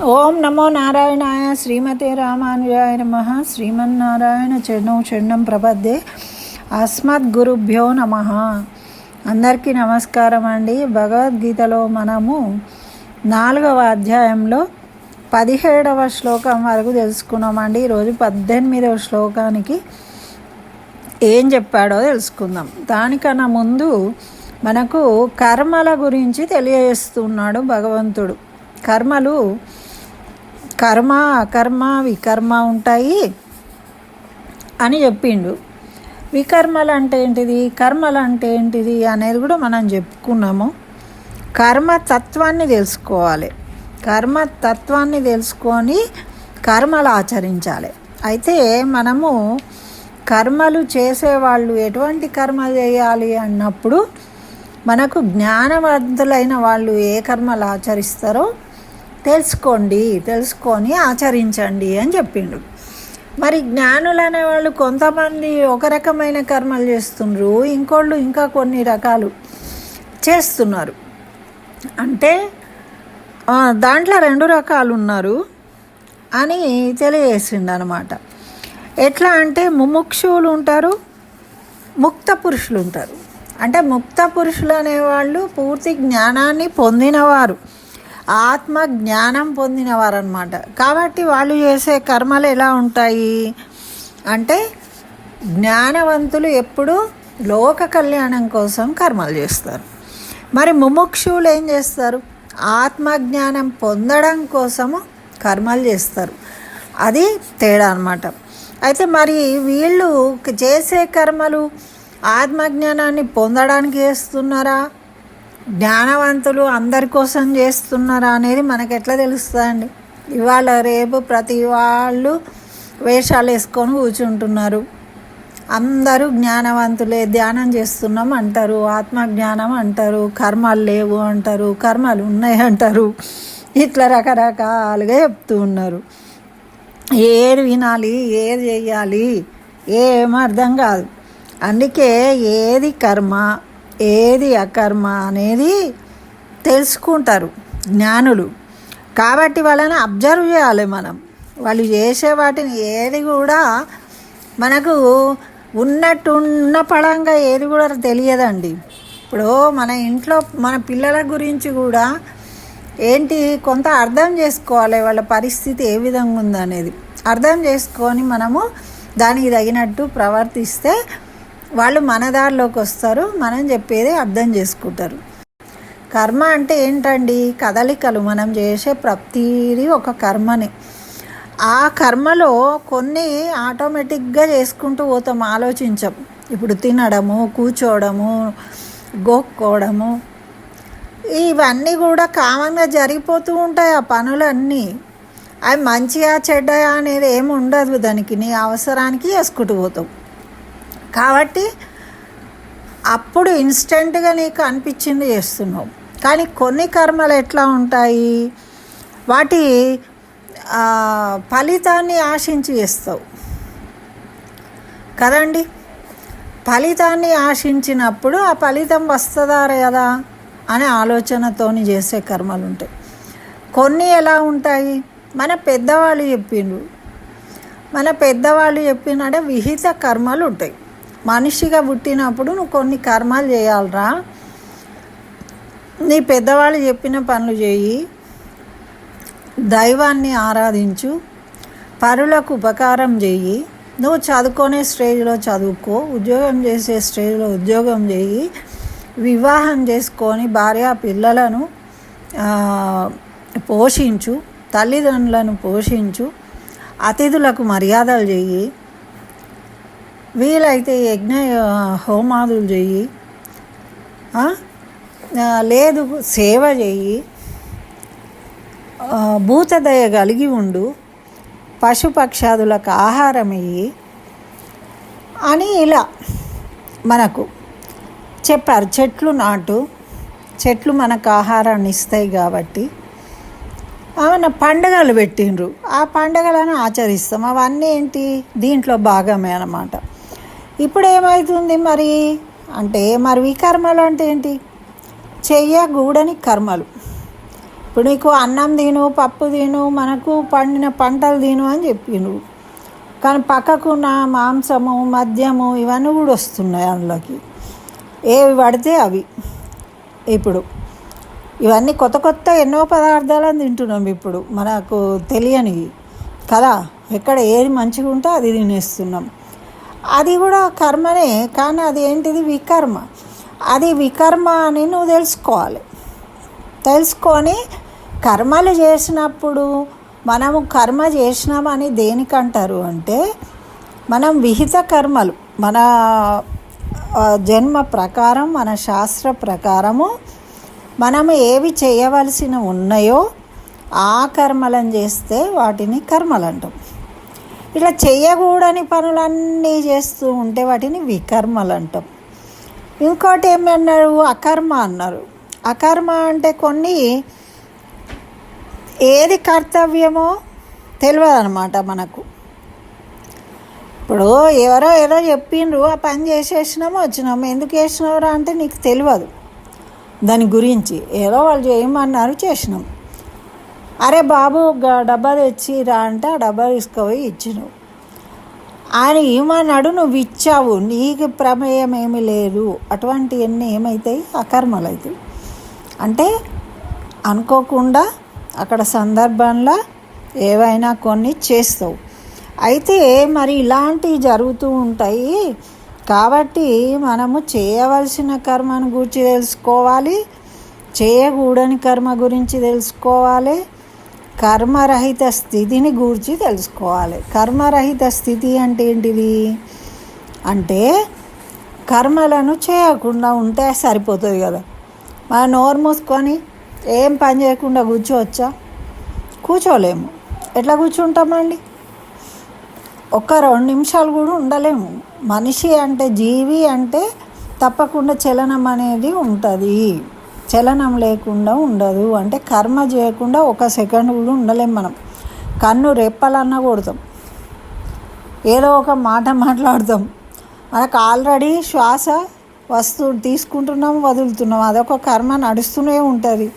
ఓం నమో నారాయణాయ శ్రీమతే రామానుజాయ నమః. శ్రీమన్నారాయణ చరణం శరణం ప్రపద్దే. అస్మద్గురుభ్యో నమః. అందరికీ నమస్కారం అండి. భగవద్గీతలో మనము 4వ అధ్యాయంలో 17వ శ్లోకం వరకు తెలుసుకున్నామండి. ఈరోజు 18వ శ్లోకానికి ఏం చెప్పాడో తెలుసుకుందాం. దానికన్నా ముందు మనకు కర్మల గురించి తెలియజేస్తున్నాడు భగవంతుడు. కర్మలు కర్మ, అకర్మ, వికర్మ ఉంటాయి అని చెప్పిండు. వికర్మలు అంటే ఏంటిది, కర్మలు అంటే ఏంటిది అనేది కూడా మనం చెప్పుకున్నాము. కర్మతత్వాన్ని తెలుసుకోవాలి. కర్మతత్వాన్ని తెలుసుకొని కర్మలు ఆచరించాలి. అయితే మనము కర్మలు చేసేవాళ్ళు ఎటువంటి కర్మలు చేయాలి అన్నప్పుడు మనకు జ్ఞానవంతులైన వాళ్ళు ఏ కర్మలు ఆచరిస్తారో తెలుసుకొని ఆచరించండి అని చెప్పిండు. మరి జ్ఞానులు అనేవాళ్ళు కొంతమంది ఒక రకమైన కర్మలు చేస్తున్నారు, ఇంకోళ్ళు ఇంకా కొన్ని రకాలు చేస్తున్నారు. అంటే దాంట్లో 2 రకాలు ఉన్నారు అని తెలియజేసిండు అనమాట. ఎట్లా అంటే ముముక్షువులు ఉంటారు, ముక్త పురుషులు ఉంటారు. అంటే ముక్త పురుషులు అనేవాళ్ళు పూర్తి జ్ఞానాన్ని పొందినవారు, ఆత్మ జ్ఞానం పొందినవారు అన్నమాట. కాబట్టి వాళ్ళు చేసే కర్మలు ఎలా ఉంటాయి అంటే, జ్ఞానవంతులు ఎప్పుడు లోక కళ్యాణం కోసం కర్మలు చేస్తారు. మరి ముముక్షువులు ఏం చేస్తారు, ఆత్మజ్ఞానం పొందడం కోసము కర్మలు చేస్తారు. అది తేడా అన్నమాట. అయితే మరి వీళ్ళు చేసే కర్మలు ఆత్మజ్ఞానాన్ని పొందడానికి చేస్తున్నారా, జ్ఞానవంతులు అందరి కోసం చేస్తున్నారా అనేది మనకు ఎట్లా తెలుస్తుందండి? ఇవాళ రేపు ప్రతి వాళ్ళు వేషాలు వేసుకొని కూర్చుంటున్నారు. అందరూ జ్ఞానవంతులే, ధ్యానం చేస్తున్నాం అంటారు, ఆత్మజ్ఞానం అంటారు, కర్మలు లేవు అంటారు, కర్మలు ఉన్నాయి అంటారు. ఇట్లా రకరకాలుగా చెప్తూ ఉన్నారు. ఏది వినాలి, ఏది చెయ్యాలి ఏం అర్థం కాదు. అందుకే ఏది కర్మ ఏది అకర్మ అనేది తెలుసుకుంటారు జ్ఞానులు. కాబట్టి వాళ్ళని అబ్జర్వ్ చేయాలి మనం. వాళ్ళు చేసే వాటిని ఏది కూడా మనకు ఉన్నట్టున్న పడంగా ఏది కూడా తెలియదండి. ఇప్పుడు మన ఇంట్లో మన పిల్లల గురించి కూడా ఏంటి కొంత అర్థం చేసుకోవాలి. వాళ్ళ పరిస్థితి ఏ విధంగా ఉందనేది అర్థం చేసుకొని మనము దానికి తగినట్టు ప్రవర్తిస్తే వాళ్ళు మన దారిలోకి వస్తారు, మనం చెప్పేది అర్థం చేసుకుంటారు. కర్మ అంటే ఏంటండి, కదలికలు. మనం చేసే ప్రతిదీ ఒక కర్మనే. ఆ కర్మలో కొన్ని ఆటోమేటిక్గా చేసుకుంటూ పోతాం, ఆలోచించం. ఇప్పుడు తినడము, కూర్చోవడము, గోక్కోవడము ఇవన్నీ కూడా కామన్గా జరిగిపోతూ ఉంటాయి. ఆ పనులన్నీ అవి మంచిగా చెడ్డగా అనేది ఏమి ఉండదు. దానికి నీ అవసరానికి చేసుకుంటూ పోతావు. కాబట్టి అప్పుడు ఇన్స్టెంట్గా నీకు అనిపించింది చేస్తున్నావు. కానీ కొన్ని కర్మలు ఎట్లా ఉంటాయి, వాటి ఫలితాన్ని ఆశించి చేస్తావు కదండి. ఫలితాన్ని ఆశించినప్పుడు ఆ ఫలితం వస్తుందా కదా అనే ఆలోచనతోని చేసే కర్మలు ఉంటాయి. కొన్ని ఎలా ఉంటాయి, మన పెద్దవాళ్ళు చెప్పినట్టే విహిత కర్మలు ఉంటాయి. మనిషిగా పుట్టినప్పుడు నువ్వు కొన్ని కర్మలు చేయాలరా, నీ పెద్దవాళ్ళు చెప్పిన పనులు చేయి, దైవాన్ని ఆరాధించు, పరులకు ఉపకారం చేయి, నువ్వు చదువుకునే స్టేజ్లో చదువుకో, ఉద్యోగం చేసే స్టేజ్లో ఉద్యోగం చేయి, వివాహం చేసుకొని భార్య పిల్లలను పోషించు, తల్లిదండ్రులను పోషించు, అతిథులకు మర్యాదలు చెయ్యి, వీలైతే యజ్ఞ హోమాదులు చెయ్యి, లేదు సేవ చెయ్యి, భూతదయ కలిగి ఉండు, పశుపక్షాదులకు ఆహారం ఇయ్యి అని ఇలా మనకు చెప్పారు. చెట్లు నాటు, చెట్లు మనకు ఆహారాన్ని ఇస్తాయి కాబట్టి ఏమైనా పండుగలు పెట్టిండ్రు, ఆ పండుగలను ఆచరిస్తాం. అవన్నీ ఏంటి, దీంట్లో భాగమే అన్నమాట. ఇప్పుడు ఏమవుతుంది మరి అంటే, మరి వికర్మలు అంటే ఏంటి, చెయ్యగూడని కర్మలు. ఇప్పుడు నీకు అన్నం తిను, పప్పు తిను, మనకు పండిన పంటలు తిను అని చెప్పిండ్రు. కానీ పక్కకున్న మాంసము, మద్యము ఇవన్నీ కూడా వస్తున్నాయి అందులోకి. ఏవి పడితే అవి. ఇప్పుడు ఇవన్నీ కొత్త కొత్త ఎన్నో పదార్థాలను తింటున్నాం ఇప్పుడు, మనకు తెలియనివి కదా. ఎక్కడ ఏది మంచిగా ఉంటే అది తినేస్తున్నాం. అది కూడా కర్మనే, కానీ అది ఏంటిది? వికర్మ. అది వికర్మ అని నువ్వు తెలుసుకొని కర్మలు చేసినప్పుడు మనము కర్మ చేసినామని దేనికంటారు అంటే, మనం విహిత కర్మలు మన జన్మ ప్రకారం, మన శాస్త్ర ప్రకారము మనము ఏవి చేయవలసిన ఉన్నాయో ఆ కర్మలను చేస్తే వాటిని కర్మలు అంటాం. ఇట్లా చేయకూడని పనులన్నీ చేస్తూ ఉంటే వాటిని వికర్మలు అంటాం. ఇంకోటి ఏమన్నారు? అకర్మ అన్నారు. అకర్మ అంటే కొన్ని ఏది కర్తవ్యమో తెలియదు అన్నమాట మనకు. ఇప్పుడు ఎవరో ఏదో చెప్పిండ్రు, ఆ పని చేసేసినాము వచ్చినాము. ఎందుకు చేసినవరా అంటే నీకు తెలియదు దాని గురించి. ఏదో వాళ్ళు చేయమన్నారు, చేసినాం. అరే బాబు డబ్బా తెచ్చిరా అంటే ఆ డబ్బా తీసుకుపోయి ఇచ్చినావు. ఆయన ఏమన్నాడు, నువ్వు ఇచ్చావు, నీకు ప్రమేయం ఏమీ లేదు. అటువంటివన్నీ ఏమవుతాయి? అకర్మలు అవుతాయి. అంటే అనుకోకుండా అక్కడ సందర్భంలో ఏవైనా కొన్ని చేస్తావు. అయితే మరి ఇలాంటివి జరుగుతూ ఉంటాయి కాబట్టి మనము చేయవలసిన కర్మను గురించి తెలుసుకోవాలి, చేయకూడని కర్మ గురించి తెలుసుకోవాలి, కర్మరహిత స్థితిని గూర్చి తెలుసుకోవాలి. కర్మరహిత స్థితి అంటే ఏంటిది అంటే, కర్మలను చేయకుండా ఉంటే సరిపోతుంది కదా. మనం నోరు మూసుకొని ఏం పని చేయకుండా కూర్చోవచ్చా? కూర్చోలేము. ఎట్లా కూర్చుంటామండి? ఒక్క 2 నిమిషాలు కూడా ఉండలేము. మనిషి అంటే, జీవి అంటే తప్పకుండా చలనం అనేది ఉంటుంది. చలనం లేకుండా ఉండదు. అంటే కర్మ చేయకుండా 1 సెకండ్ కూడా ఉండలేం మనం. కన్ను రెప్పలన్నా కొడతాం, ఏదో ఒక మాట మాట్లాడతాం. మనకు ఆల్రెడీ శ్వాస తీసుకుంటున్నాం, వదులుతున్నాం. అదొక కర్మ నడుస్తూనే ఉంటుంది,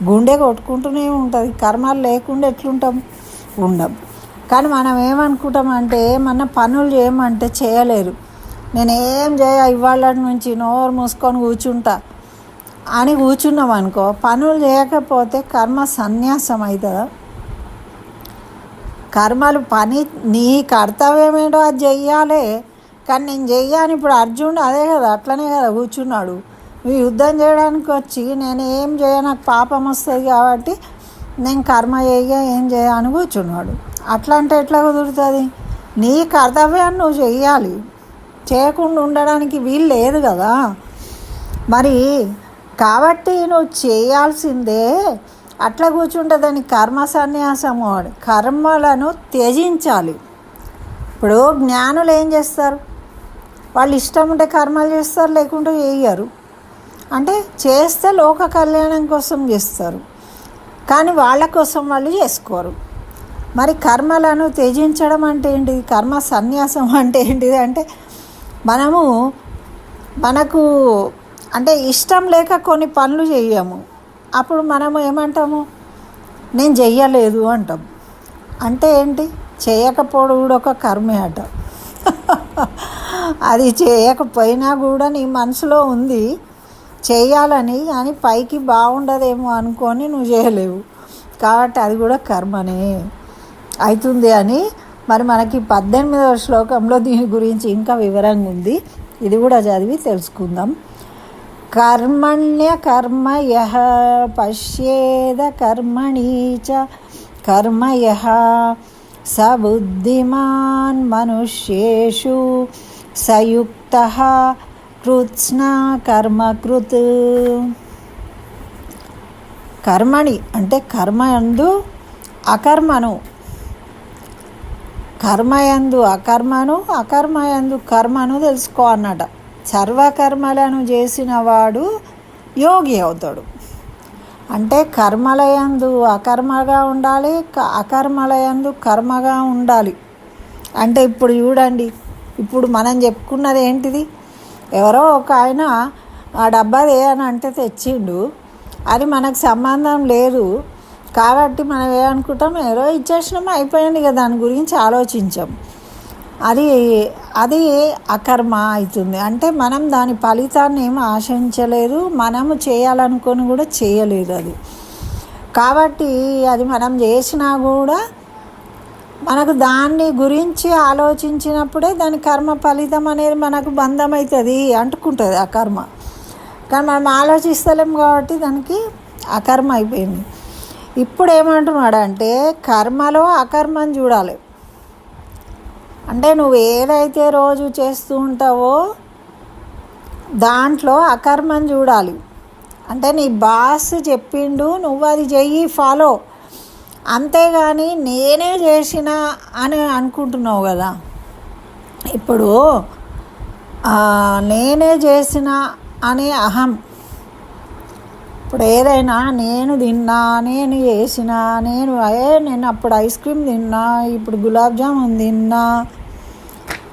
గుండె కొట్టుకుంటూనే ఉంటుంది. కర్మలు లేకుండా ఎట్లుంటాం? ఉండం. కానీ మనం ఏమనుకుంటామంటే, ఏమన్నా పనులు చేయమంటే చేయలేరు. నేనేం ఇవాళ నుంచి నోరు మూసుకొని కూర్చుంటా అని కూర్చున్నాం అనుకో, పనులు చేయకపోతే కర్మ సన్యాసం అవుతుందా? కర్మలు పని నీ కర్తవ్యం ఏంటో అది చెయ్యాలి. కానీ నేను చెయ్యాను. ఇప్పుడు అర్జునుడు అదే కదా, అట్లనే కదా కూర్చున్నాడు. నువ్వు యుద్ధం చేయడానికి వచ్చి నేను ఏం నాకు పాపం వస్తుంది కాబట్టి నేను కర్మ ఏం అని కూర్చున్నాడు. అట్లా అంటే ఎట్లా కుదురుతుంది? నీ కర్తవ్యాన్ని నువ్వు చెయ్యాలి, చేయకుండా ఉండడానికి వీలు లేదు కదా. మరి కాబట్టి నువ్వు చేయాల్సిందే. అట్లా కూర్చుంటే దాన్ని కర్మ సన్యాసము. కర్మలను త్యజించాలి. ఇప్పుడు జ్ఞానులు ఏం చేస్తారు? వాళ్ళు ఇష్టం ఉంటే కర్మలు చేస్తారు, లేకుంటే చేయరు. అంటే చేస్తే లోక కళ్యాణం కోసం చేస్తారు, కానీ వాళ్ళ కోసం వాళ్ళు చేసుకోరు. మరి కర్మలను త్యజించడం అంటే ఏంటిది? కర్మ సన్యాసం అంటే ఏంటిది అంటే, మనకు అంటే ఇష్టం లేక కొన్ని పనులు చెయ్యము. అప్పుడు మనము ఏమంటాము? నేను చెయ్యలేదు అంటాం. అంటే ఏంటి? చేయకపోవడం కూడా ఒక కర్మే అట. అది చేయకపోయినా కూడా నీ మనసులో ఉంది చేయాలని, కానీ పైకి బాగుండదేమో అనుకొని నువ్వు చేయలేవు. కాబట్టి అది కూడా కర్మనే అవుతుంది అని మరి మనకి 18వ శ్లోకంలో దీని గురించి ఇంకా వివరంగా ఉంది. ఇది కూడా చదివి తెలుసుకుందాం. కర్మణ్య కర్మ యః పశ్యేద కర్మణి చ కర్మ యః స బుద్ధిమాన్ మనుష్యేషు సయుక్తః కృత్స్నా కర్మకృత్. కర్మణి అంటే కర్మయందు అకర్మను, కర్మయందు అకర్మను, అకర్మయందు కర్మను తెలుసుకో అన్నట. సర్వకర్మలను చేసిన వాడు యోగి అవుతాడు. అంటే కర్మలయందు అకర్మగా ఉండాలి, అకర్మలయందు కర్మగా ఉండాలి. అంటే ఇప్పుడు చూడండి, ఇప్పుడు మనం చెప్పుకున్నది ఏంటిది? ఎవరో ఒక ఆయన ఆ డబ్బా అని అంటే తెచ్చిండు, అది మనకు సంబంధం లేదు. కాబట్టి మనం ఏమనుకుంటాం, ఏదో ఇచ్చేసినామో అయిపోయింది కదా, దాని గురించి ఆలోచించాం. అది అది అకర్మ అవుతుంది. అంటే మనం దాని ఫలితాన్ని ఏమి ఆశించలేదు, మనము చేయాలనుకొని కూడా చేయలేదు అది. కాబట్టి అది మనం చేసినా కూడా మనకు దాన్ని గురించి ఆలోచించినప్పుడే దాని కర్మ ఫలితం అనేది మనకు బంధం అవుతుంది, అంటుకుంటుంది ఆ కర్మ. కానీ మనం ఆలోచిస్తలేం కాబట్టి దానికి అకర్మ అయిపోయింది. ఇప్పుడు ఏమంటున్నాడు అంటే కర్మలో అకర్మని చూడాలి. అంటే నువ్వు ఏదైతే రోజు చేస్తూ ఉంటావో దాంట్లో అకర్మని చూడాలి. అంటే నీ బాస్ చెప్పిండు, నువ్వు అది చెయ్యి, ఫాలో, అంతేగాని నేనే చేసిన అని అనుకుంటున్నావు కదా. ఇప్పుడు నేనే చేసిన అనే అహం. ఇప్పుడు ఏదైనా నేను తిన్నా, నేను చేసిన, నేను అప్పుడు ఐస్ క్రీమ్ తిన్నా, ఇప్పుడు గులాబ్ జామున్ తిన్నా,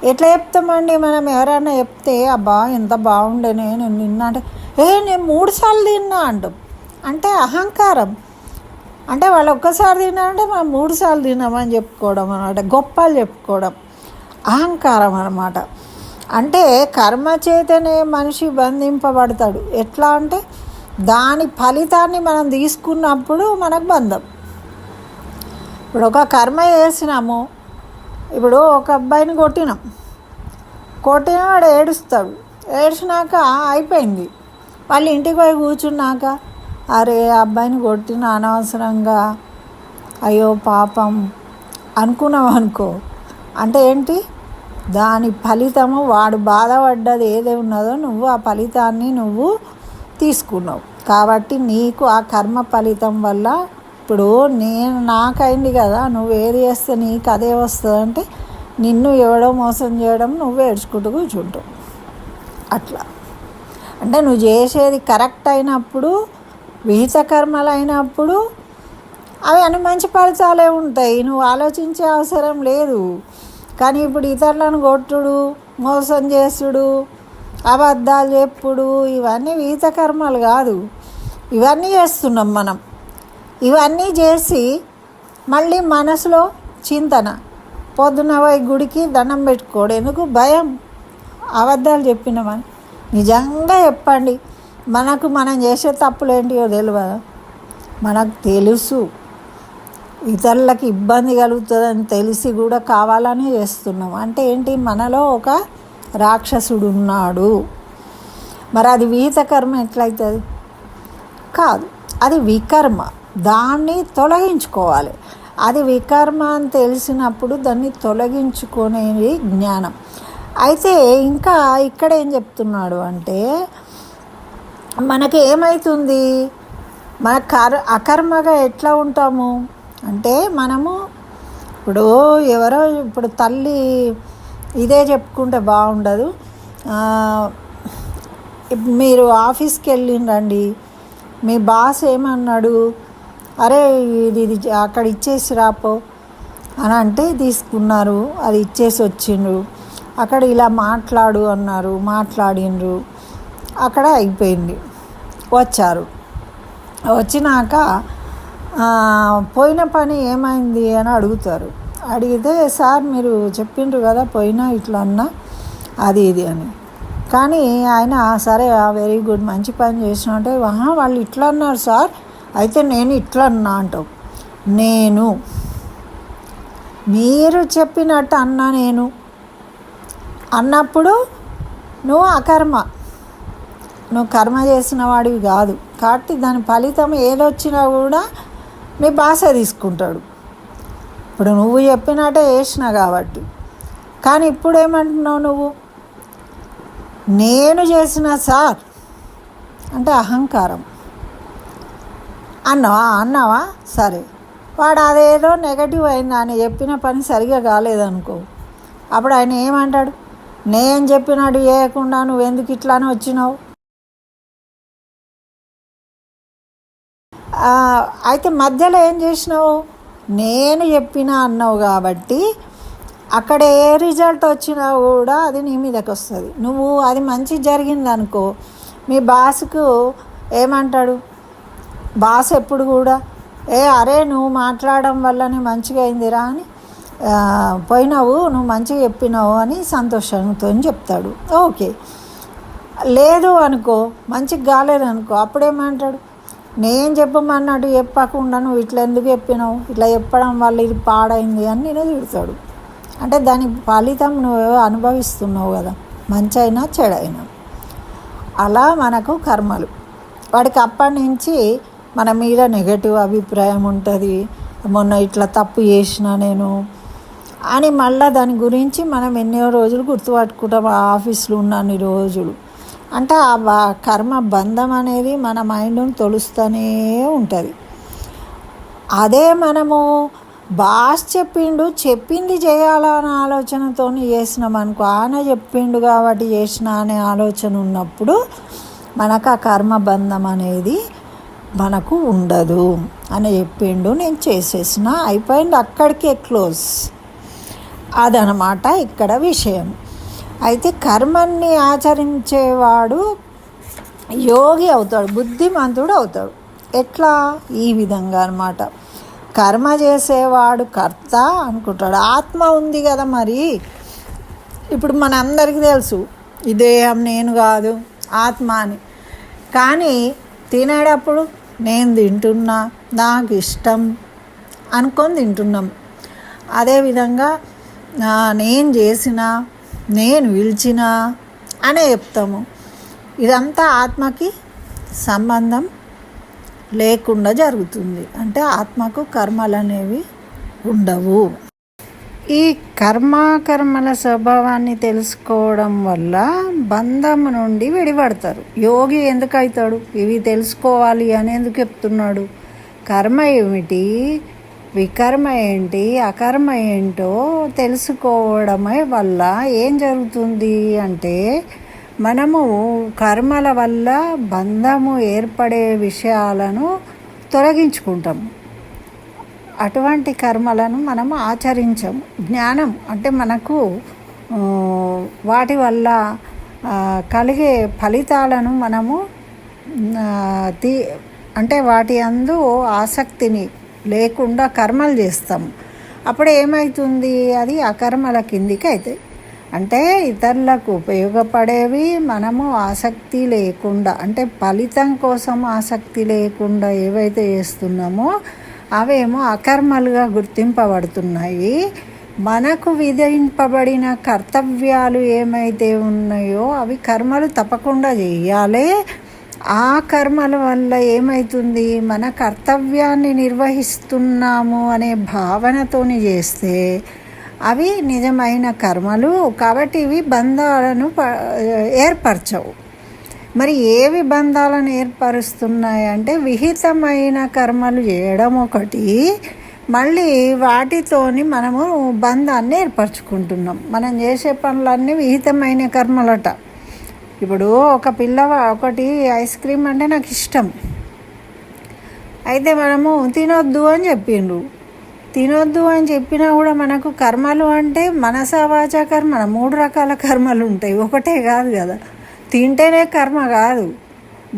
ఎట్లా చెప్తామండి మనం? ఎవరైనా చెప్తే అబ్బా ఎంత బాగుండే నేను తిన్నా అంటే నేను 3 సార్లు తిన్నా అంటాం. అంటే అహంకారం. అంటే వాళ్ళు ఒక్కసారి తిన్నారంటే మనం 3 సార్లు తిన్నామని చెప్పుకోవడం అనమాట, గొప్పలు చెప్పుకోవడం, అహంకారం అన్నమాట. అంటే కర్మ చేతనే మనిషి బంధింపబడతాడు. ఎట్లా అంటే దాని ఫలితాన్ని మనం తీసుకున్నప్పుడు మనకు బంధం. ఇప్పుడు ఒక కర్మ చేసినాము, ఇప్పుడు ఒక అబ్బాయిని కొట్టినవాడు ఏడుస్తాడు, ఏడ్చినాక అయిపోయింది. వాళ్ళు ఇంటికి పోయి కూర్చున్నాక అరే అబ్బాయిని కొట్టిన అనవసరంగా, అయ్యో పాపం అనుకున్నాం అనుకో, అంటే ఏంటి, దాని ఫలితము వాడు బాధపడ్డది ఏదే ఉన్నదో నువ్వు ఆ ఫలితాన్ని నువ్వు తీసుకున్నావు. కాబట్టి నీకు ఆ కర్మ ఫలితం వల్ల ఇప్పుడు నాకైంది కదా, నువ్వు ఏది చేస్తే నీకు అదే వస్తుంది. అంటే నిన్ను ఎవడో మోసం చేయడం, నువ్వు ఏడ్చుకుంటూ కూర్చుంటావు. అట్లా అంటే నువ్వు చేసేది కరెక్ట్ అయినప్పుడు, విహిత కర్మలు అయినప్పుడు అవి అన్ని మంచి ఫలితాలే ఉంటాయి, నువ్వు ఆలోచించే అవసరం లేదు. కానీ ఇప్పుడు ఇతరులను కొట్టుడు, మోసం చేసుడు, అబద్ధాలు చెప్పుడు, ఇవన్నీ విహిత కర్మలు కాదు. ఇవన్నీ చేస్తున్నాం మనం. ఇవన్నీ చేసి మళ్ళీ మనసులో చింతన, పొద్దున పోయి గుడికి దండం పెట్టుకోడు, ఎందుకు? భయం, అబద్ధాలు చెప్పినామని. నిజంగా చెప్పండి, మనం చేసే తప్పులు ఏంటియో తెలియదా? మనకు తెలుసు, ఇతరులకు ఇబ్బంది కలుగుతుందని తెలిసి కూడా కావాలని చేస్తున్నాం. అంటే ఏంటి, మనలో ఒక రాక్షసుడు ఉన్నాడు. మరి అది విహిత కర్మ ఎట్లయితుంది? కాదు, అది వికర్మ. దాన్ని తొలగించుకోవాలి. అది వికర్మ అని తెలిసినప్పుడు దాన్ని తొలగించుకునేది జ్ఞానం. అయితే ఇంకా ఇక్కడ ఏం చెప్తున్నాడు అంటే మనకి ఏమవుతుంది, మన అకర్మగా ఎట్లా ఉంటాము అంటే మనము ఇప్పుడు తల్లి ఇదే చెప్పుకుంటే బాగుండదు. మీరు ఆఫీస్కి వెళ్ళిండండి, మీ బాస్ ఏమన్నాడు, అరే ఇది అక్కడ ఇచ్చేసి రాపో అని అంటే తీసుకున్నారు, అది ఇచ్చేసి వచ్చిండ్రు. అక్కడ ఇలా మాట్లాడు అన్నారు, మాట్లాడిండ్రు, అక్కడ అయిపోయింది. వచ్చారు, వచ్చినాక పోయిన పని ఏమైంది అని అడుగుతారు. అడిగితే సార్ మీరు చెప్పిండ్రు కదా పోయినా ఇట్లా అన్నా అది ఇది అని. కానీ ఆయన సరే వెరీ గుడ్, మంచి పని చేసిన అంటే వాళ్ళు ఇట్లా అన్నారు సార్, అయితే నేను ఇట్లా అన్నా అంటావు. మీరు చెప్పినట్టు అన్నా నేను అన్నప్పుడు నువ్వు అకర్మ, నువ్వు కర్మ చేసిన వాడివి కాదు. కాబట్టి దాని ఫలితం ఏదొచ్చినా కూడా మీ బాసే తీసుకుంటాడు. ఇప్పుడు నువ్వు చెప్పినట్టే చేసినా కాబట్టి. కానీ ఇప్పుడు ఏమంటున్నావు నువ్వు, నేను సార్ అంటే అహంకారం. అన్నావా సరే, వాడు అదేదో నెగటివ్ అయింది, ఆయన చెప్పిన పని సరిగా కాలేదనుకో, అప్పుడు ఆయన ఏమంటాడు, నేను చెప్పినట్టు చేయకుండా నువ్వెందుకు ఇట్లానే వచ్చినావు. అయితే మధ్యలో ఏం చేసినావు, నేను చెప్పినా అన్నావు కాబట్టి అక్కడ ఏ రిజల్ట్ వచ్చినా కూడా అది నీ మీదకి వస్తుంది. నువ్వు అది మంచి జరిగిందనుకో, మీ బాస్కు ఏమంటాడు, బాస్ ఎప్పుడు కూడా అరే నువ్వు మాట్లాడడం వల్లనే మంచిగా అయిందిరా అని పోయినావు, నువ్వు మంచిగా చెప్పినావు అని సంతోషంతో చెప్తాడు. ఓకే. లేదు అనుకో, మంచిగా కాలేదు అనుకో, అప్పుడేమంటాడు, నేను చెప్పమన్నట్టు చెప్పకుండా నువ్వు ఇట్లా ఎందుకు చెప్పినావు, ఇట్లా చెప్పడం వల్ల ఇది పాడైంది అని నేను తిడతాడు. అంటే దాని ఫలితం నువ్వు అనుభవిస్తున్నావు కదా, మంచి అయినా చెడైనా. అలా మనకు కర్మలు. వాడికి అప్పటి నుంచి మన మీద నెగటివ్ అభిప్రాయం ఉంటుంది, మొన్న ఇట్లా తప్పు చేసిన నేను అని మళ్ళీ దాని గురించి మనం ఎన్నో రోజులు గుర్తుపట్టుకుంటాం, ఆఫీస్లో ఉన్నన్ని రోజులు. అంటే ఆ కర్మ బంధం అనేది మన మైండ్ని తొలుస్తూనే ఉంటుంది. అదే మనము బాస్ చెప్పింది చేయాలనే ఆలోచనతో చేసినాం అనుకో, ఆయన చెప్పిండు కాబట్టి చేసిన అనే ఆలోచన ఉన్నప్పుడు మనకు ఆ కర్మ బంధం అనేది మనకు ఉండదు. అని చెప్పిండు, నేను చేసేసిన, అయిపోయింది, అక్కడికే క్లోజ్. అదనమాట ఇక్కడ విషయం. అయితే కర్మని ఆచరించేవాడు యోగి అవుతాడు, బుద్ధిమంతుడు అవుతాడు. ఎట్లా? ఈ విధంగా అన్నమాట. కర్మ చేసేవాడు కర్త అనుకుంటాడు. ఆత్మ ఉంది కదా, మరి ఇప్పుడు మన అందరికీ తెలుసు ఈ దేహం నేను కాదు, ఆత్మ అని. కానీ తినేటప్పుడు నేను తింటున్నా, నాకు ఇష్టం అనుకొని తింటున్నాం. అదేవిధంగా నేను చేసిన, నేను పిలిచిన అనే చెప్తాము. ఇదంతా ఆత్మకి సంబంధం లేకుండా జరుగుతుంది. అంటే ఆత్మకు కర్మలు అనేవి ఉండవు. ఈ కర్మల స్వభావాన్ని తెలుసుకోవడం వల్ల బంధం నుండి విడిపడతారు. యోగి ఎందుకు అవుతాడు? ఇవి తెలుసుకోవాలి అని ఎందుకు చెప్తున్నాడు? కర్మ ఏమిటి, వికర్మ ఏంటి, అకర్మ ఏంటో తెలుసుకోవడమే వల్ల ఏం జరుగుతుంది అంటే, మనము కర్మల వల్ల బంధము ఏర్పడే విషయాలను తొలగించుకుంటాము. అటువంటి కర్మలను మనము ఆచరించము. జ్ఞానం అంటే మనకు వాటి వల్ల కలిగే ఫలితాలను మనము అంటే వాటి అందు ఆసక్తిని లేకుండా కర్మలు చేస్తాము. అప్పుడు ఏమవుతుంది? అది అకర్మల కిందికి అవుతాయి. అంటే ఇతరులకు ఉపయోగపడేవి మనము ఆసక్తి లేకుండా, అంటే ఫలితం కోసం ఆసక్తి లేకుండా ఏవైతే చేస్తున్నామో అవేమో అకర్మలుగా గుర్తింపబడుతున్నాయి. మనకు విధింపబడిన కర్తవ్యాలు ఏమైతే ఉన్నాయో అవి కర్మలు తప్పకుండా చేయాలి. ఆ కర్మల వల్ల ఏమవుతుంది? మన కర్తవ్యాన్ని నిర్వహిస్తున్నాము అనే భావనతోని చేస్తే అవి నిజమైన కర్మలు. కాబట్టి ఇవి బంధాలను ఏర్పరచవు. మరి ఏవి బంధాలను ఏర్పరుస్తున్నాయంటే విహితమైన కర్మలు చేయడం ఒకటి, మళ్ళీ వాటితోని మనము బంధాన్ని ఏర్పరచుకుంటున్నాం. మనం చేసే పనులన్నీ విహితమైన కర్మలట. ఇప్పుడు ఒకటి ఐస్ క్రీమ్ అంటే నాకు ఇష్టం, అయితే మనము తినొద్దు అని చెప్పిండ్రు. తినొద్దు అని చెప్పినా కూడా మనకు కర్మలు అంటే మనస వాచ కర్మ 3 రకాల కర్మలు ఉంటాయి, ఒకటే కాదు కదా. తింటేనే కర్మ కాదు,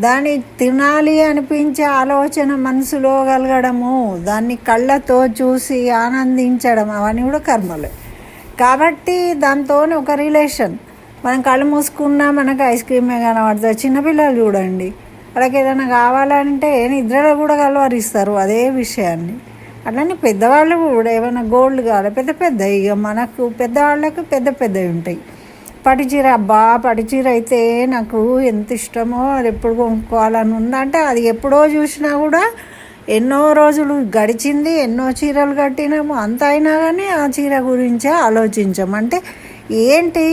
దాన్ని తినాలి అనిపించే ఆలోచన మనసులో కలగడము, దాన్ని కళ్ళతో చూసి ఆనందించడం, అవన్నీ కూడా కర్మలే. కాబట్టి దాంతో ఒక రిలేషన్. మనం కళ్ళు మూసుకున్నా మనకు ఐస్ క్రీమే కనబడుతుంది. చిన్నపిల్లలు చూడండి, వాళ్ళకి ఏదైనా కావాలంటే నిద్రలో కూడా కలవరిస్తారు అదే విషయాన్ని. అట్లనే పెద్దవాళ్ళు కూడా ఏమైనా గోల్డ్ కావాలి, పెద్ద ఇక మనకు పెద్దవాళ్ళకు పెద్దవి ఉంటాయి. పట్టుచీర, పట్టుచీర అయితే నాకు ఎంత ఇష్టమో, అది ఎప్పుడు కొనుక్కోవాలని ఉందంటే అది ఎప్పుడో చూసినా కూడా ఎన్నో రోజులు గడిచింది, ఎన్నో చీరలు కట్టినాము, అంత అయినా కానీ ఆ చీర గురించే ఆలోచించాము. అంటే ఏంటి,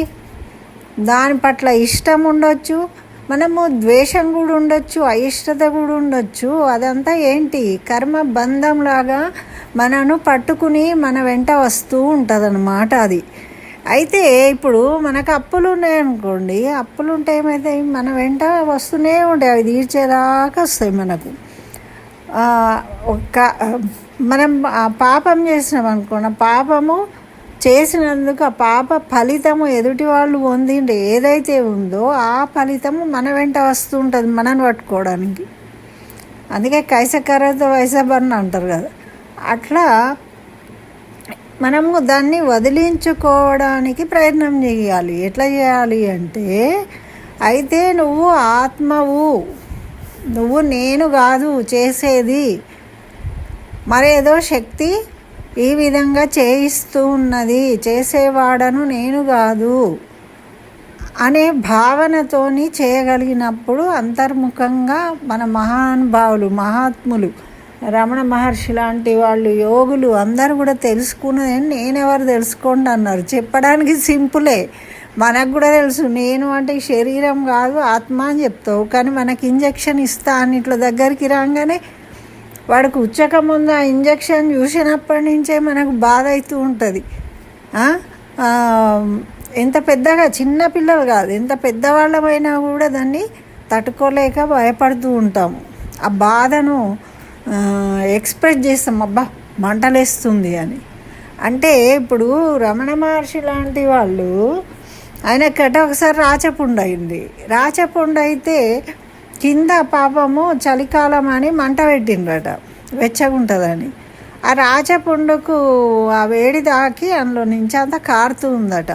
దాని పట్ల ఇష్టం ఉండొచ్చు, మనము ద్వేషం కూడా ఉండొచ్చు, అయిష్టత కూడా ఉండొచ్చు. అదంతా ఏంటి? కర్మ బంధంలాగా మనను పట్టుకుని మన వెంట వస్తూ ఉంటుంది అన్నమాట అది. అయితే ఇప్పుడు మనకు అప్పులు ఉన్నాయనుకోండి, అప్పులు ఉంటే ఏమవుతాయి? మన వెంట వస్తూనే ఉంటాయి, అవి తీర్చేదాకా వస్తాయి మనకు. మనం పాపం చేసినాం అనుకోండి, పాపము చేసినందుకు ఆ పాప ఫలితము ఎదుటి వాళ్ళు పొందిండే ఏదైతే ఉందో ఆ ఫలితము మన వెంట వస్తూ ఉంటుంది మనని పట్టుకోవడానికి. అందుకే కైసకరతో వైసబర్ని అంటారు కదా. అట్లా మనము దాన్ని వదిలించుకోవడానికి ప్రయత్నం చేయాలి. ఎట్లా చేయాలి అంటే, అయితే నువ్వు ఆత్మవు, నువ్వు నేను కాదు చేసేది, మరేదో శక్తి ఈ విధంగా చేయిస్తూ ఉన్నది, చేసేవాడను నేను కాదు అనే భావనతోని చేయగలిగినప్పుడు అంతర్ముఖంగా మన మహానుభావులు, మహాత్ములు, రమణ మహర్షి లాంటి వాళ్ళు, యోగులు అందరూ కూడా తెలుసుకున్నది. నేనెవరు తెలుసుకోండి అన్నారు. చెప్పడానికి సింపులే, మనకు కూడా తెలుసు. నేను అంటే శరీరం కాదు ఆత్మ అని చెప్తావు, కానీ మనకి ఇంజక్షన్ ఇస్తా అని ఇట్లా దగ్గరికి రాగానే వాడికి ఉచ్చక ముందు ఆ ఇంజక్షన్ చూసినప్పటి నుంచే మనకు బాధ అవుతూ ఉంటుంది. ఎంత పెద్దగా, చిన్న పిల్లలు కాదు, ఎంత పెద్దవాళ్ళమైనా కూడా దాన్ని తట్టుకోలేక భయపడుతూ ఉంటాము. ఆ బాధను ఎక్స్ప్రెస్ చేస్తాం, అబ్బా మంటలేస్తుంది అని. అంటే ఇప్పుడు రమణ మహర్షి లాంటి వాళ్ళు, ఆయనకట ఒకసారి రాచపుండు అయింది. రాచపుండు అయితే కింద పాపము చలికాలం అని మంట పెట్టిండ్రట, వెచ్చగుంటుందని. ఆ రాచపుండుకు ఆ వేడి దాకి అందులో నుంచి అంతా కారుతూ ఉందట.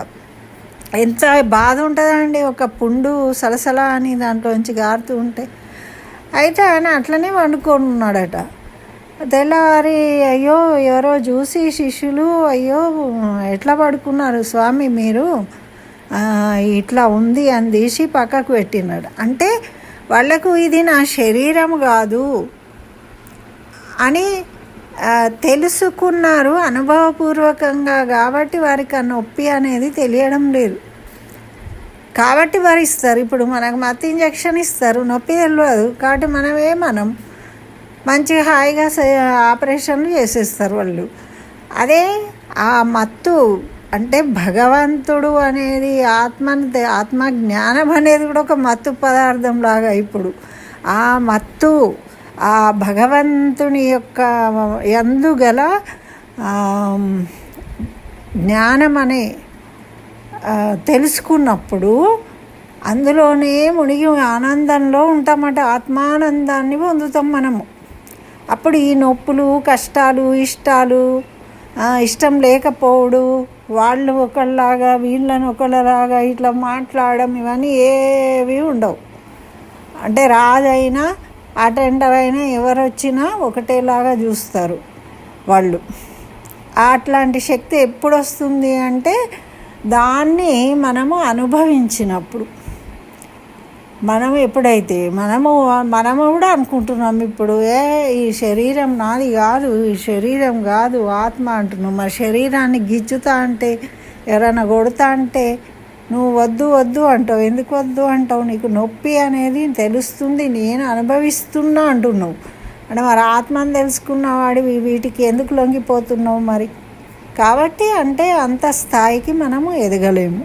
ఎంత బాధ ఉంటుందండి, ఒక పుండు సలసల అని దాంట్లోంచి కారుతూ ఉంటే. అయితే ఆయన అట్లనే వండుకొని ఉన్నాడట. తెల్లారి అయ్యో ఎవరో చూసి శిష్యులు, అయ్యో ఎట్లా పడుకున్నారు స్వామి మీరు, ఇట్లా ఉంది అని తీసి పక్కకు పెట్టినాడు. అంటే వాళ్లకు ఇది నా శరీరం కాదు అని తెలుసుకున్నారు అనుభవపూర్వకంగా. కాబట్టి వారికి ఆ నొప్పి అనేది తెలియడం లేదు, కాబట్టి వారు ఇస్తారు. ఇప్పుడు మనకు మత్తు ఇంజక్షన్ ఇస్తారు, నొప్పి తెలియదు కాబట్టి మనం మంచిగా హాయిగా ఆపరేషన్లు చేసేస్తారు వాళ్ళు. అదే ఆ మత్తు అంటే భగవంతుడు అనేది ఆత్మ జ్ఞానం అనేది కూడా ఒక మత్తు పదార్థం లాగా. ఇప్పుడు ఆ మత్తు ఆ భగవంతుని యొక్క యందు గల జ్ఞానం అనే తెలుసుకున్నప్పుడు అందులోనే మునిగి ఆనందంలో ఉంటామట, ఆత్మానందాన్ని పొందుతాం మనము. అప్పుడు ఈ నొప్పులు, కష్టాలు, ఇష్టం లేకపోవడు, వాళ్ళు ఒకళ్ళలాగా వీళ్ళని ఒకళ్ళలాగా ఇట్లా మాట్లాడడం, ఇవన్నీ ఏవి ఉండవు. అంటే రాజైనా అటెండర్ అయినా ఎవరు వచ్చినా ఒకటేలాగా చూస్తారు వాళ్ళు. అట్లాంటి శక్తి ఎప్పుడు వస్తుంది అంటే దాన్ని మనము అనుభవించినప్పుడు. ఎప్పుడైతే మనము కూడా అనుకుంటున్నాం ఇప్పుడు, ఈ శరీరం నాది కాదు, ఈ శరీరం కాదు ఆత్మ అంటున్నావు. మరి శరీరాన్ని గిచ్చుతా అంటే, ఎవరైనా కొడతా అంటే నువ్వు వద్దు అంటావు. ఎందుకు వద్దు అంటావు? నీకు నొప్పి అనేది తెలుస్తుంది, నేను అనుభవిస్తున్నా అంటున్నావు. అంటే మరి ఆత్మను తెలుసుకున్నవాడు వీటికి ఎందుకు లొంగిపోతున్నావు మరి? కాబట్టి అంటే అంత స్థాయికి మనము ఎదగలేము.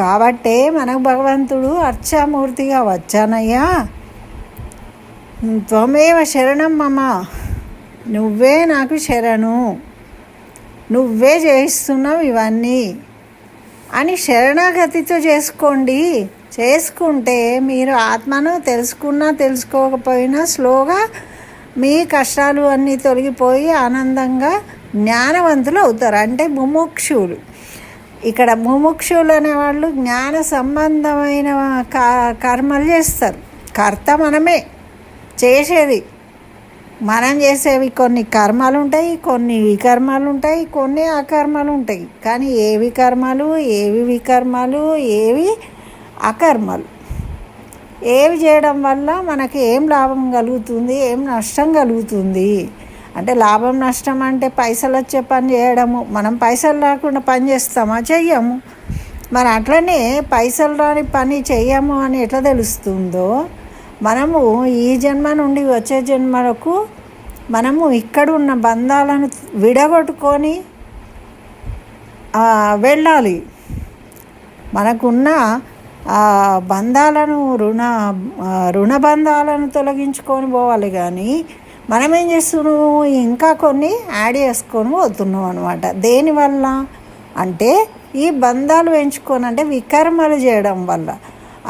కాబట్టే మనకు భగవంతుడు అర్చామూర్తిగా వచ్చానయ్యా, త్వమేవ శరణం మమ, నువ్వే నాకు శరణు, నువ్వే చేయిస్తున్నావు ఇవన్నీ అని శరణాగతితో చేసుకుంటే మీరు ఆత్మను తెలుసుకున్నా తెలుసుకోకపోయినా స్లోగా మీ కష్టాలు అన్నీ తొలగిపోయి ఆనందంగా జ్ఞానవంతులు అవుతారు. అంటే ముముక్షులు. ఇక్కడ ముముక్షులు అనేవాళ్ళు జ్ఞాన సంబంధమైన కర్మలు చేస్తారు. కర్త మనమే, చేసేది మనం చేసేవి కొన్ని కర్మలు ఉంటాయి, కొన్ని వికర్మాలు ఉంటాయి, కొన్ని అకర్మలు ఉంటాయి. కానీ ఏవి కర్మలు, ఏవి వికర్మాలు, ఏవి అకర్మలు, ఏవి చేయడం వల్ల మనకి ఏం లాభం కలుగుతుంది, ఏం నష్టం కలుగుతుంది. అంటే లాభం నష్టం అంటే పైసలు వచ్చే పని చేయడము. మనం పైసలు రాకుండా పని చేస్తామా? చెయ్యము. మరి అట్లనే పైసలు రాని పని చెయ్యము అని ఎట్లా తెలుస్తుందో, మనము ఈ జన్మ నుండి వచ్చే జన్మలకు మనము ఇక్కడ ఉన్న బంధాలను విడగొట్టుకొని వెళ్ళాలి. మనకున్న బంధాలను రుణబంధాలను తొలగించుకొని పోవాలి. కానీ మనం ఏం చేస్తున్నాము, ఇంకా కొన్ని యాడ్ చేసుకొని పోతున్నాం అనమాట. దేనివల్ల అంటే ఈ బంధాలు పెంచుకొని, అంటే వికర్మలు చేయడం వల్ల.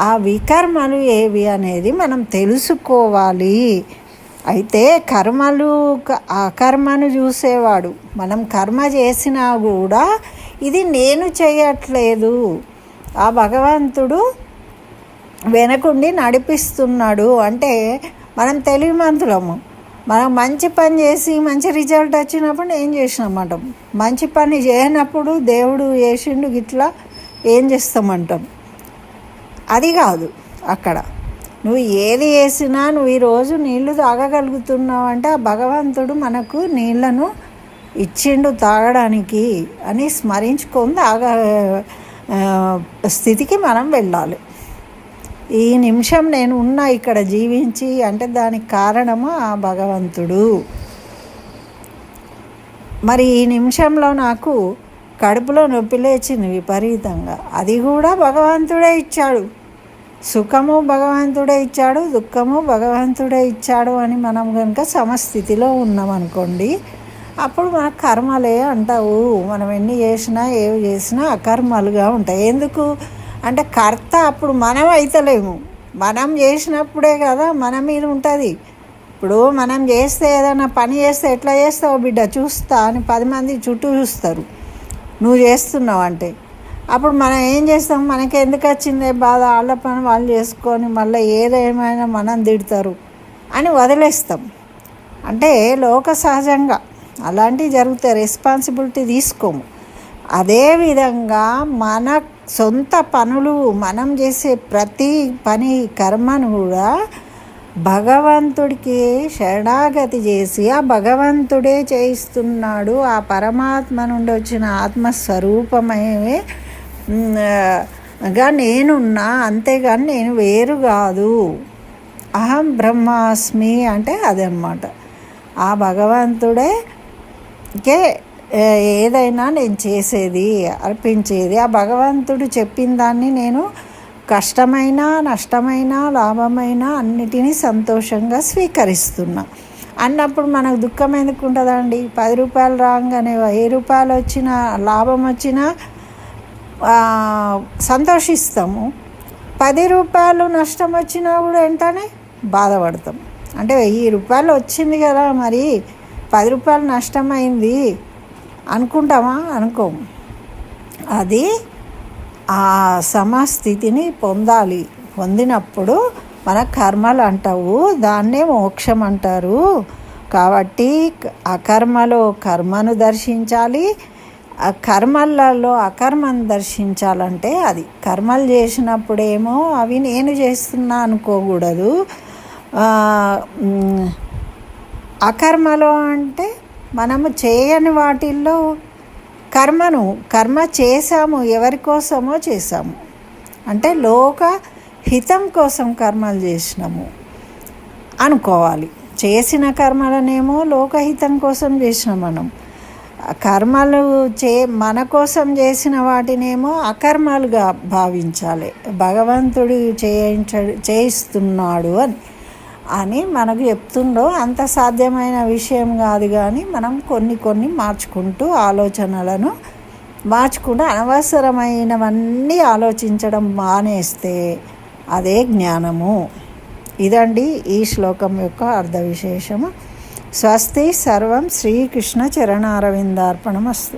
ఆ వికర్మలు ఏవి అనేది మనం తెలుసుకోవాలి. అయితే అకర్మను చూసేవాడు. మనం కర్మ చేసినా కూడా ఇది నేను చేయట్లేదు, ఆ భగవంతుడు వెనకుండి నడిపిస్తున్నాడు. అంటే మనం తెలివిమంతులము. మనం మంచి పని చేసి మంచి రిజల్ట్ వచ్చినప్పుడు ఏం చేసినామంటాం, మంచి పని చేయనప్పుడు దేవుడు చేసిండు గిట్లా ఏం చేస్తామంటాం. అది కాదు. అక్కడ నువ్వు ఏది చేసినా, నువ్వు ఈరోజు నీళ్లు తాగగలుగుతున్నావు అంటే ఆ భగవంతుడు మనకు నీళ్లను ఇచ్చిండు తాగడానికి అని స్మరించుకొని స్థితికి మనం వెళ్ళాలి. ఈ నిమిషం నేను ఉన్నా ఇక్కడ జీవించి అంటే దానికి కారణము ఆ భగవంతుడు. మరి ఈ నిమిషంలో నాకు కడుపులో నొప్పి లేచింది విపరీతంగా, అది కూడా భగవంతుడే ఇచ్చాడు. సుఖము భగవంతుడే ఇచ్చాడు, దుఃఖము భగవంతుడే ఇచ్చాడు అని మనం కనుక సమస్థితిలో ఉన్నామనుకోండి, అప్పుడు మన కర్మలే అంటావు. మనం ఎన్ని చేసినా ఏవి చేసినా అకర్మలుగా ఉంటాయి. ఎందుకు అంటే కర్త అప్పుడు మనం అయితలేము. మనం చేసినప్పుడే కదా మన మీద ఉంటుంది. ఇప్పుడు మనం చేస్తే ఏదైనా పని చేస్తే ఎట్లా చేస్తావు బిడ్డ చూస్తా అని 10 మంది చుట్టూ చూస్తారు నువ్వు చేస్తున్నావు అంటే. అప్పుడు మనం ఏం చేస్తాం, మనకి ఎందుకు వచ్చిందే బాధ, వాళ్ళ పని వాళ్ళు చేసుకొని మళ్ళీ ఏదేమైనా మనం తిడతారు అని వదిలేస్తాం. అంటే లోక సహజంగా అలాంటివి జరుగుతాయి, రెస్పాన్సిబిలిటీ తీసుకోము. అదేవిధంగా మన సొంత పనులు, మనం చేసే ప్రతి పని కర్మను కూడా భగవంతుడికి శరణాగతి చేసి ఆ భగవంతుడే చేయిస్తున్నాడు. ఆ పరమాత్మ నుండి వచ్చిన ఆత్మస్వరూపమే గా నేనున్నా, అంతేగాని నేను వేరు కాదు. అహం బ్రహ్మాస్మి అంటే అదనమాట. ఆ భగవంతుడే ఏదైనా నేను చేసేది, అర్పించేది. ఆ భగవంతుడు చెప్పిన దాన్ని నేను కష్టమైనా నష్టమైనా లాభమైనా అన్నిటినీ సంతోషంగా స్వీకరిస్తున్నా అన్నప్పుడు మనకు దుఃఖం ఎందుకు ఉంటుందండి? 10 రూపాయలు రాగానే 1000 రూపాయలు వచ్చినా లాభం వచ్చినా సంతోషిస్తాము. 10 రూపాయలు నష్టం వచ్చినా కూడా వెంటనే బాధపడతాం. అంటే 1000 రూపాయలు వచ్చింది కదా, మరి 10 రూపాయలు నష్టమైంది అనుకుంటామా? అనుకోము. అది ఆ సమస్థితిని పొందాలి. పొందినప్పుడు మన కర్మలు అంటావు, దాన్నే మోక్షం అంటారు. కాబట్టి అకర్మలో కర్మను దర్శించాలి, ఆ కర్మలలో అకర్మను దర్శించాలంటే అది కర్మలు చేసినప్పుడేమో అవి నేను చేస్తున్నా అనుకోకూడదు. అకర్మలో అంటే మనము చేయని వాటిల్లో కర్మ చేశాము, ఎవరి కోసమో చేశాము అంటే లోక హితం కోసం కర్మలు చేసినాము అనుకోవాలి. చేసిన కర్మలనేమో లోకహితం కోసం చేసినాం. మనం కర్మలు మన కోసం చేసిన వాటినేమో అకర్మలుగా భావించాలి. భగవంతుడు చేయిస్తున్నాడు అని మనకు చెప్తుండో అంత సాధ్యమైన విషయం కాదు. కానీ మనం కొన్ని మార్చుకుంటూ ఆలోచనలను మార్చుకుంటూ అనవసరమైనవన్నీ ఆలోచించడం మానేస్తే అదే జ్ఞానము. ఇదండి ఈ శ్లోకం యొక్క అర్థ విశేషము. స్వస్తి. సర్వం శ్రీకృష్ణ చరణారవిందార్పణమస్తు.